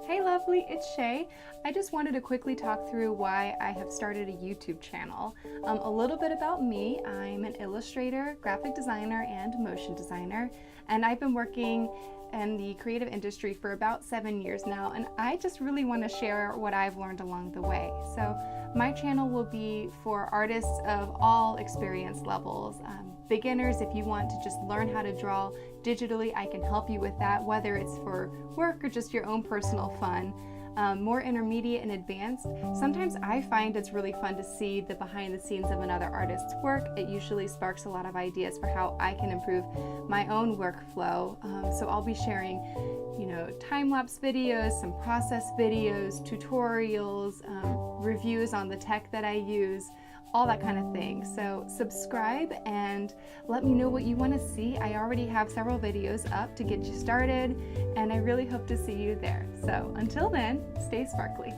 Hey lovely, it's Shea. I just wanted to quickly talk through why I have started a YouTube channel. A little bit about me. I'm an illustrator, graphic designer, and motion designer, and I've been working in the creative industry for about 7 years now, and I just really want to share what I've learned along the way. So my channel will be for artists of all experience levels. Beginners, if you want to just learn how to draw digitally, I can help you with that, whether it's for work or just your own personal fun. More intermediate and advanced. Sometimes I find it's really fun to see the behind the scenes of another artist's work. It usually sparks a lot of ideas for how I can improve my own workflow. So I'll be sharing, time-lapse videos, some process videos, tutorials, reviews on the tech that I use, all that kind of thing. So subscribe and let me know what you want to see. I already have several videos up to get you started, and I really hope to see you there. So until then, stay sparkly.